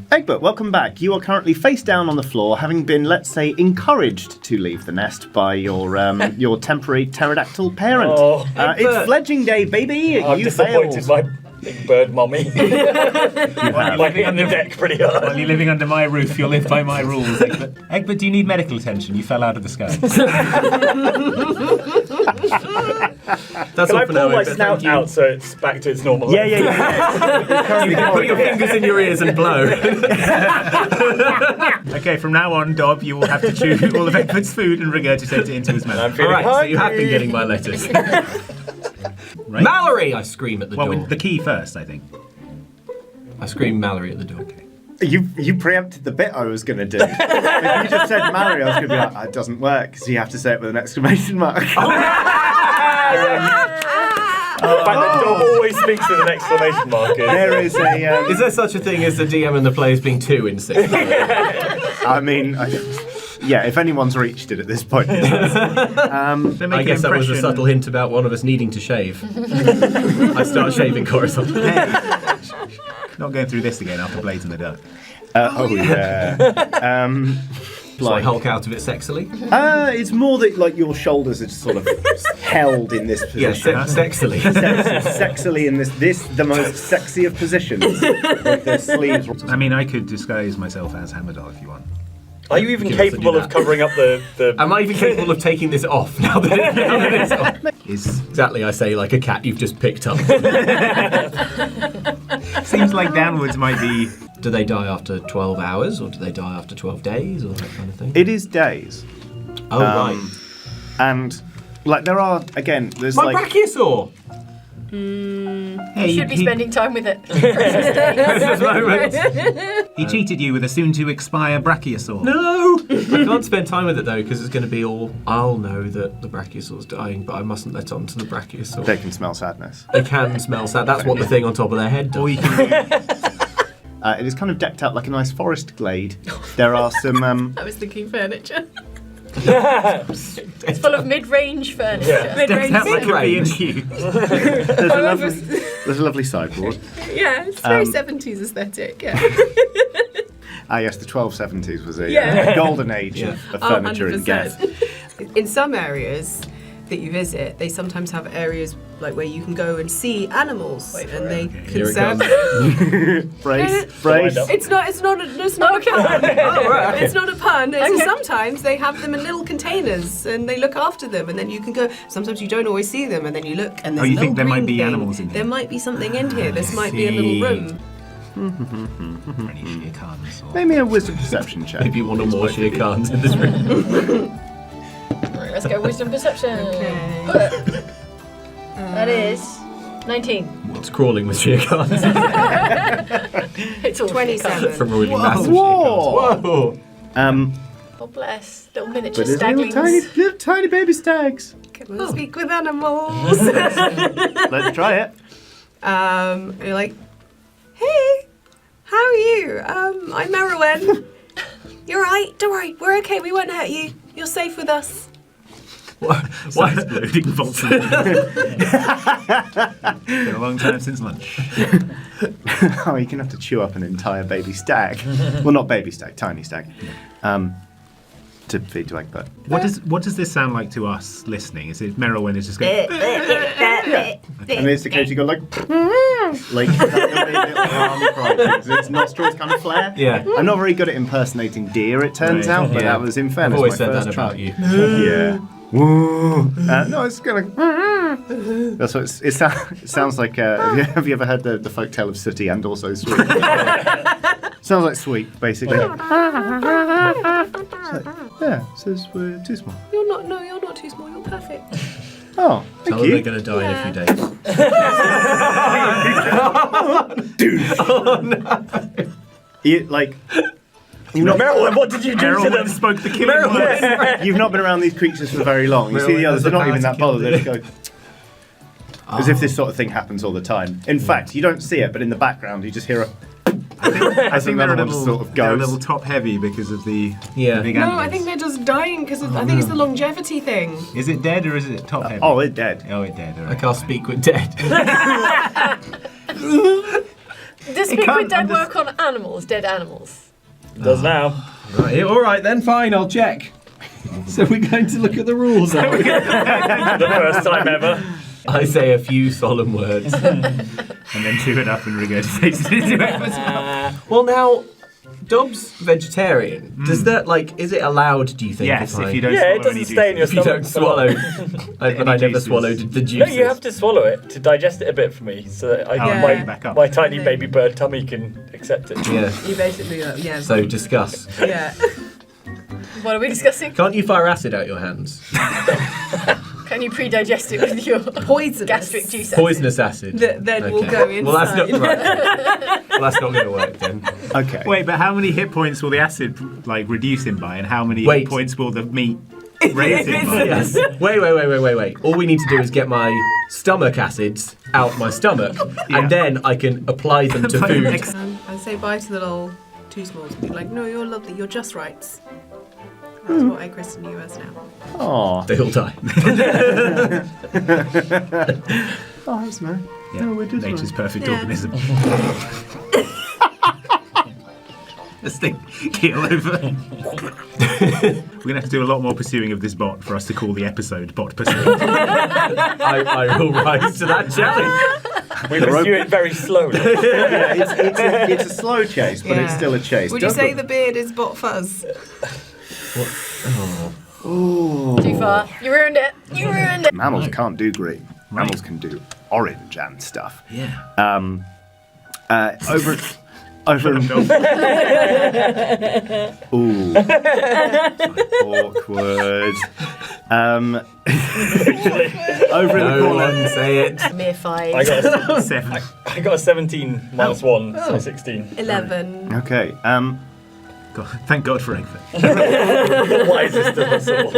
Egbert, welcome back. You are currently face down on the floor, having been, let's say, encouraged to leave the nest by your temporary pterodactyl parent. Oh, it's fledging day, baby. I've disappointed my big bird mommy. Living under deck pretty hard. While you're living under my roof, you'll live by my rules, Egbert. Egbert, do you need medical attention? You fell out of the sky. Can I pull my snout out so it's back to its normal? Yeah. You can put your fingers in your ears and blow. Okay, from now on, Dob, you will have to chew all of Egbert's food and regurgitate it into his mouth. All right, so you have been getting my letters. Right? Mallory! I scream at the door. Well, the key first, I think. I scream Mallory at the door. Okay. You preempted the bit I was going to do. If you just said Mary, I was going to be like, it doesn't work, because you have to say it with an exclamation mark. The fact that Dog always speaks with an exclamation mark is... There is a... Is there such a thing as the DM and the players being two in 6? I mean... yeah, if anyone's reached it at this point. I guess that was a subtle hint about one of us needing to shave. I start shaving horizontally. Not going through this again after Blades in the Dark. So I hulk out of it sexily? It's more that like your shoulders are just sort of held in this position. Yeah, sexily. Sexily in this the most sexy of positions. With the sleeves. I mean, I could disguise myself as Hamadal if you want. Are you even capable of covering up the... Am I even capable of taking this off now that it's off? Exactly, I say, like a cat you've just picked up. Seems like downwards might be... Do they die after 12 hours, or do they die after 12 days, or that kind of thing? It is days. Oh, right. And, like, there are, again, there's My brachiosaur! You should be spending time with it. Precious moment. He cheated you with a soon-to-expire brachiosaur. No! I can't spend time with it, though, because it's going to be all... I'll know that the brachiosaur's dying, but I mustn't let on to the brachiosaur. They can smell sadness. They can smell sad. That's what the thing on top of their head does. Or you can... It is kind of decked out like a nice forest glade. There are some... I was thinking furniture. It's full of mid-range furniture. Yeah. Mid-range Sounds like a range. B&Q. there's a lovely sideboard. Yeah, it's very 70s aesthetic. Yeah. Yes, the 1270s was a Yeah. golden age of furniture and 100%. guests. In some areas that you visit, they sometimes have areas like where you can go and see animals, and they conserve. Brace. It's not a pun. It's not a pun. It's sometimes they have them in little containers and they look after them, and then you can go. Sometimes you don't always see them, and then you look and there's you a think there little might be green animals in thing. here? There might be something in here. This might be a see. little room. Any Shere Khans or... Maybe a wisdom perception check. Maybe one or more Shere Khans in this room. Right, let's go wisdom perception. Okay. That is 19. What's crawling with Shere Khans? It's all 27. From a really massive Whoa. Shere Khans. Whoa! Oh bless, little miniature But there's staglings. little tiny baby stags. Can we speak with animals? Let's try it. You're like, hey, how are you? I'm Merylwen. You're right. Don't worry. We're okay. We won't hurt you. You're safe with us. Why exploding bolts? Been a long time since lunch. Oh, you're going to have to chew up an entire baby stag. Well, not baby stag, tiny stag. To feed to Egbert. What does this sound like to us listening? Is it Merylwen is just going... And it's the case you go like that arm cry because its nostrils kind of flare. Yeah. I'm not very good at impersonating deer, it turns out, but Yeah. that was in I've fairness always my said first that try. about you. Yeah. No, it's kind of. That's what it sounds like. Have you ever heard the folktale of Sooty and also Sweet? Sounds like Sweet, basically. Yeah, says we're too small. You're not. No, you're not too small. You're perfect. Oh, Tell thank them you. they're going to die in a few days. Dude. Oh no! Merylwen, what did you do to them? Merylwen spoke the killing words. You've not been around these creatures for very long. You see the others, they're not even that bothered. They just go. As if this sort of thing happens all the time. In fact, you don't see it, but in the background, you just hear a. I think they're a another one little, sort of they're a goes. little top heavy because of the Yeah. big No, animals. I think they're just dying because I think it's the longevity thing. Is it dead or is it top heavy? Oh, it's dead. Oh, it's dead. All I right, can't fine. speak with dead. Does Speak with Dead work on animals, dead animals? It does now. Right, all right then, fine, I'll check. So we're going to look at the rules, are we? The first time ever. I say a few solemn words. And then chew it up and regurgitate it into it as well. Well, now, Dob's vegetarian. Does that, is it allowed, do you think? Yes, if you don't Yeah, swallow it doesn't any stay in your If you don't stomach. swallow. But I never juices. swallowed the No, juices. you have to swallow it to digest it a bit for me, so that Yeah. back up. my tiny baby bird tummy can accept it. Yeah. You basically, yeah. So discuss. yeah. What are we discussing? Can't you fire acid out your hands? Can you pre-digest it with your Poisonous. gastric juice? Poisonous acid. Then we'll Okay. go inside. Well, that's not right. Well, that's not going to work then. Okay. Wait, but how many hit points will the acid reduce him by, and how many Wait. hit points will the meat raise him by? Yes. Wait. All we need to do is get my stomach acids out my stomach, Yeah. and then I can apply them to food. I say bye to the little two smalls and be like, no, you're lovely, you're just right. That's what I christen you as now. Aw. They all die. Oh, that's nice. Yeah. No, we're just Nature's perfect Yeah. organism. Let's think. Keel over. We're going to have to do a lot more pursuing of this bot for us to call the episode Bot Pursuit. I will rise to that challenge. We pursue it very slowly. Yeah, it's a slow chase, but it's still a chase. Would you say the beard is bot fuzz? Too far. You ruined it. You ruined it. Mammals can't do green. Mammals can do orange and stuff. Yeah. Over. Ooh. Awkward. Over in the No corner. one say it. Mere 5. I got a, 7. I got a 17 minus 1, so 16. 11. Okay. God, thank God for Egbert. The wisest of us all.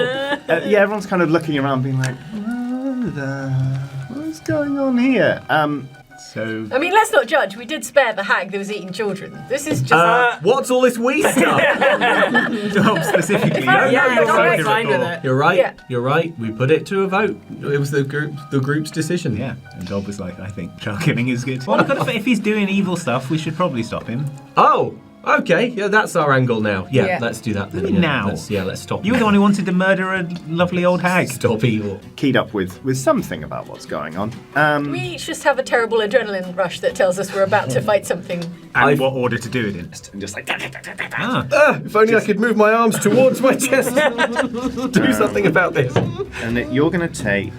Yeah, everyone's kind of looking around, being like, "What's going on here?" So, I mean, let's not judge. We did spare the hag that was eating children. This is just... What's all this wee stuff? Dob specifically. Yeah, you're right. Fine with it. You're right. Yeah. You're right. We put it to a vote. It was the group's decision. Yeah, and Dob was like, I think child killing is good. Well, if he's doing evil stuff, we should probably stop him. Oh. Okay. Yeah, that's our angle now. Yeah, Yeah. let's do that then. Really Yeah, now? Let's stop. You were the one who wanted to murder a lovely old hag. Stop evil. Keyed up with something about what's going on. We each just have a terrible adrenaline rush that tells us we're about to fight something. And what order to do it in. And just like, If only I could move my arms towards my chest. Do something about this. and you're going to take.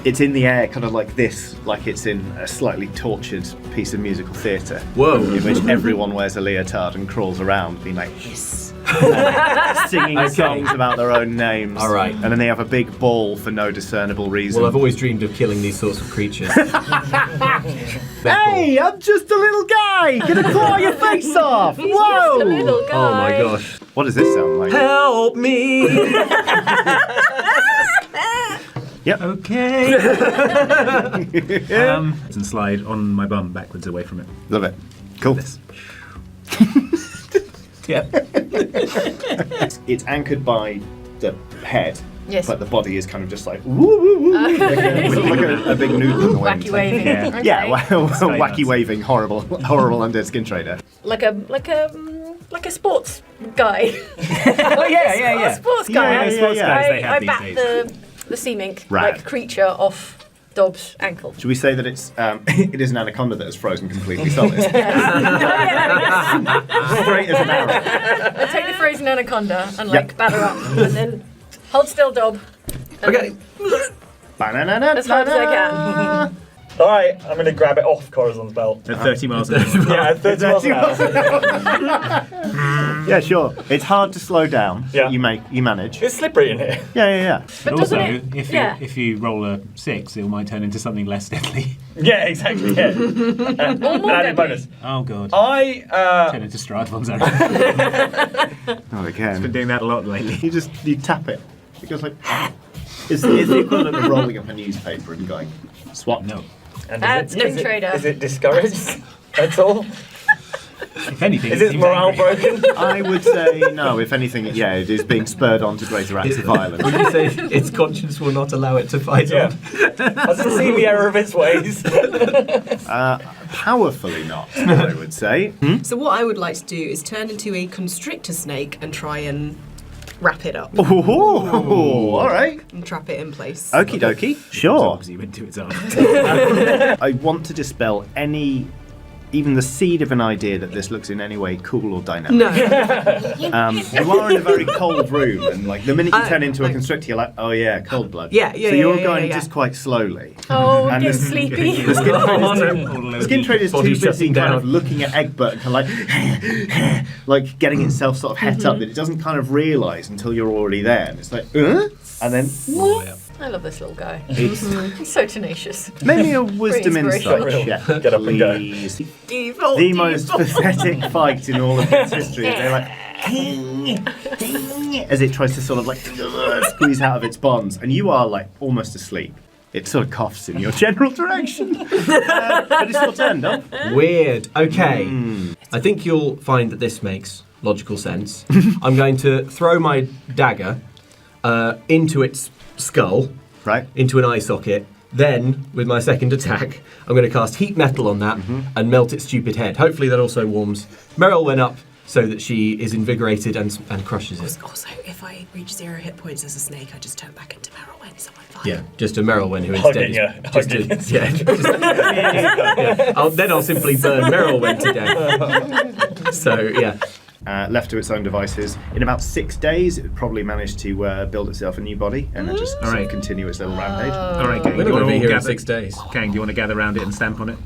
It's in the air, kind of like this, like it's in a slightly tortured piece of musical theatre. Whoa. In which everyone wears a leotard and crawls around, being like, hiss. Singing songs about their own names. All right. And then they have a big ball for no discernible reason. Well, I've always dreamed of killing these sorts of creatures. Hey, I'm just a little guy! Gonna claw your face off! He's just a little guy. Oh my gosh. What does this sound like? Help me! Yep. Okay. And slide on my bum backwards away from it. Love it. Cool. This. Yep. It's anchored by the head. Yes. But the body is kind of just like woo woo woo, like a big noodle in the wind. Wacky waving. Yeah. Okay. Yeah, wacky nuts. waving, horrible undead skin trader. Like a sports guy. Oh, yeah. A sports guy. Yeah, Sports guys they have I these bat days. the sea mink Rad. like creature off Dob's ankle. Should we say that it's it is an anaconda that is frozen completely solid, straight as an arrow? I take the frozen anaconda and batter up and then hold still, Dob. Okay. As hard as I can. Alright, I'm going to grab it off Corazon's belt. At 30 miles an hour. Yeah, at 30 miles an hour. Yeah, sure. It's hard to slow down. Yeah. You manage. It's slippery in here. Yeah. But Also, doesn't it? if you roll a 6, it might turn into something less deadly. Yeah, exactly. Yeah. An added bonus. Oh god. I Turn into Stradfon's arrow. Oh, again. Been doing that a lot lately. You tap it. It goes like. It's the equivalent of rolling up a newspaper and going swap. No. and Skintraders. is it discouraged at all? If anything, Is it its seems morale angry. broken? I would say no. If anything, yeah, it is being spurred on to greater acts of violence. Would you say its conscience will not allow it to fight Yeah. on? Has it seen the error of its ways? Powerfully not, I would say. So what I would like to do is turn into a constrictor snake and try and wrap it up Oh, all right. and trap it in place. Okie dokie. Sure. Obviously, went to its arm. I want to dispel even the seed of an idea that this looks in any way cool or dynamic. No. You are in a very cold room, and like the minute you turn into a constrictor, you're like, oh yeah, cold blood. Yeah, So you're going yeah. just quite slowly. Oh, And get the- sleepy. The skin trader's Body too busy shutting kind of down. looking at Egbert and kind of like getting itself sort of het up that it doesn't kind of realise until you're already there. And it's like, and then I love this little guy. it's He's so tenacious. maybe a wisdom inspirational. insight check, Get up and go. please. Default, The most pathetic fight in all of its history. They're like, as it tries to sort of like squeeze out of its bonds, and you are like almost asleep. It sort of coughs in your general direction. But it's your turn, no? Weird. Okay. I think you'll find that this makes logical sense. I'm going to throw my dagger into its skull, Right? into an eye socket. Then, with my second attack, I'm going to cast heat metal on that and melt its stupid head. Hopefully that also warms Merylwen up so that she is invigorated and crushes it. Also, if I reach 0 hit points as a snake, I just turn back into Merylwen. Is that fine? Yeah, just a Merylwen who Hugging instead you, is just hugging a, yeah. Then I'll simply burn Merylwen to death. So yeah, Left to its own devices, in about 6 days, it would probably manage to build itself a new body and then just sort of continue its little rampage. All right, gang. we're do not you going to be all here in gather- 6 days. Gang, do you want to gather around it and stamp on it?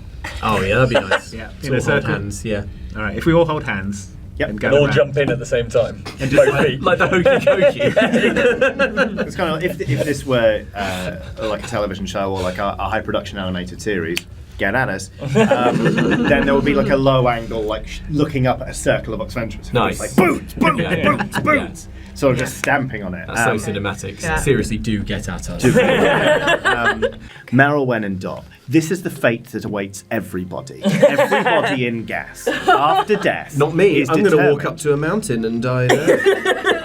Oh yeah, that'd be nice. Yeah, in Sort a of hold circle. hands. Yeah, All right, if we all hold hands Yep. and And gather all around. jump in at the same time. And just Both feet. like the hokey cokey. It's kind of if this were like a television show or like a high production animated series, get at us. Then there would be like a low angle, like looking up at a circle of Oxventress. Nice. Like boots, boots, Yeah. boots, boots. Sort of just stamping on it. That's so cinematic. Yeah. Seriously, do get at us. Merylwen and Dob. This is the fate that awaits everybody. Everybody in Gas. After death. Not me. is I'm going to walk determined- up to a mountain and die there.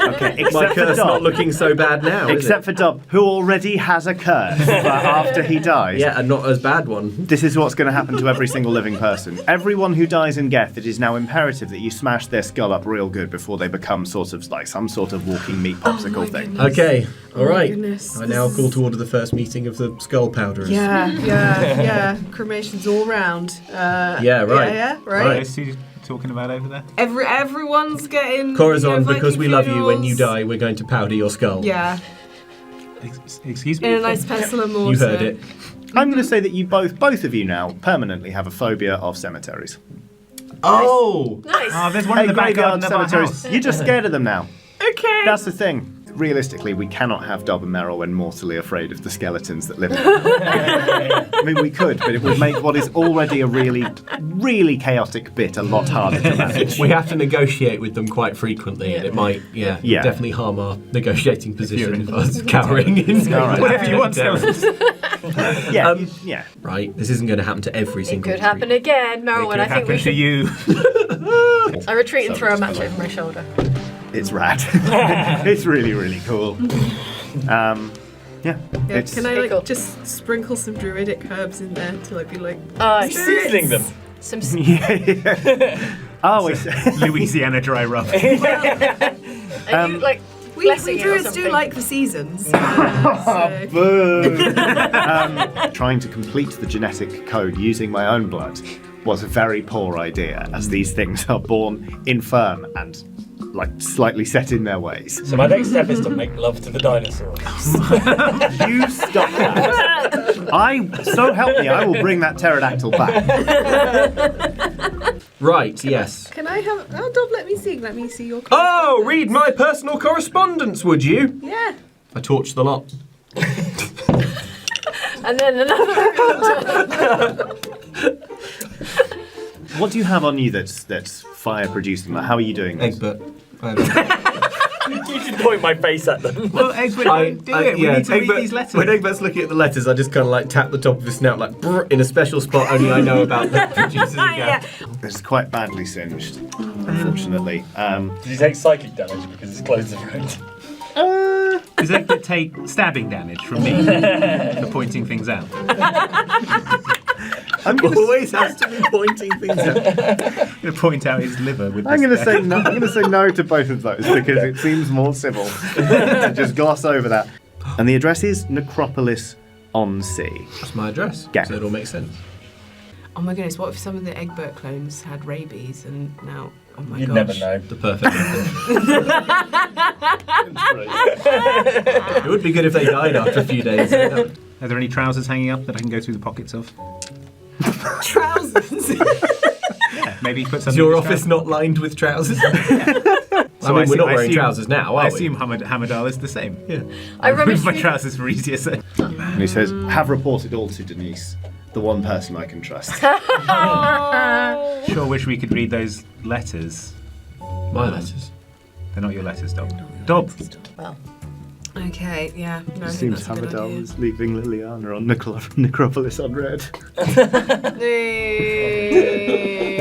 Okay, My except for curse not Dob. looking so bad now. is Except it? for Dob, who already has a curse after he dies. Yeah, and not as bad one. This is what's going to happen to every single living person. Everyone who dies in Geth, it is now imperative that you smash their skull up real good before they become sort of like some sort of walking meat popsicle thing. Okay, all right. goodness, I this now is- call to order the first meeting of the skull powderers. Yeah. Cremations all round. Yeah, right. Yeah, What right. is he talking about over there? Everyone's getting. Corazon, Viking because we love you, when you funerals. die, we're going to powder your skull. Yeah, Excuse me? in a nice pestle and mortar. You heard it. I'm going to say that you both of you now permanently have a phobia of cemeteries. Oh! Nice. Oh, there's one Hey, in the back garden graveyard of our cemeteries. house. You're just scared of them now. Okay. That's the thing. Realistically, we cannot have Dob and Merylwen mortally afraid of the skeletons that live in them. I mean, we could, but it would make what is already a really, really chaotic bit a lot harder to manage. We have to negotiate with them quite frequently, and it might, Yeah. definitely harm our negotiating position if us cowering in. All right. Whatever you want, skeletons. Yeah, yeah. Right, this isn't going to happen to every It single could happen again, Merylwen. I think we Happen to should. you. I retreat and throw a match over my shoulder. It's rad. It's really, really cool. Yeah. Yeah, It's, can I Okay, cool. just sprinkle some druidic herbs in there to be like Seasoning them. Some yeah. Oh, it's, Louisiana dry rub. Are you like we blessing it or druids do something? like the seasons. so- Boo. Trying to complete the genetic code using my own blood was a very poor idea, as these things are born infirm and like slightly set in their ways. So my next step is to make love to the dinosaurs. You stop that. So help me, I will bring that pterodactyl back. Right, yes. Can I have? Oh, Dob, let me see. Let me see your. Oh, read my personal correspondence, would you? Yeah. I torched the lot. And then another. What do you have on you that's fire producing? Like, how are you doing this? Egbert. You should point my face at them. Well, Egbert, don't do it. We need to read these letters. When Egbert's looking at the letters, I just kind of like tap the top of his snout like brr, in a special spot only I know about that produces a gap. It's quite badly singed, unfortunately. Did you take psychic damage because it's closed the road? Does Egbert take stabbing damage from me for pointing things out? I'm gonna Always has to be pointing things out. I'm going to point out his liver with I'm this going to say pen. no. I'm going to say no to both of those because it seems more civil to just gloss over that. And the address is Necropolis on Sea. That's my address. Yeah. So it all makes sense. Oh my goodness, what if some of the Egbert clones had rabies and now, oh my You'd gosh. never know. The perfect method. It would be good if they died after a few days. Are there any trousers hanging up that I can go through the pockets of? Trousers. Yeah, maybe put Is something. your in office his not lined with trousers? So I mean, we're not wearing assume- trousers now, I are assume we? Hamadal is the same. Yeah. I Remove rummaged my through- trousers for easier search. And he says, "Have reported all to Denise, the one person I can trust." Sure wish we could read those letters. My letters. They're not your letters, Dob. Dob! Well, Okay, yeah. No, I It think seems that's a good Hamadal idea. is leaving Liliana on Necropolis unread. Yay.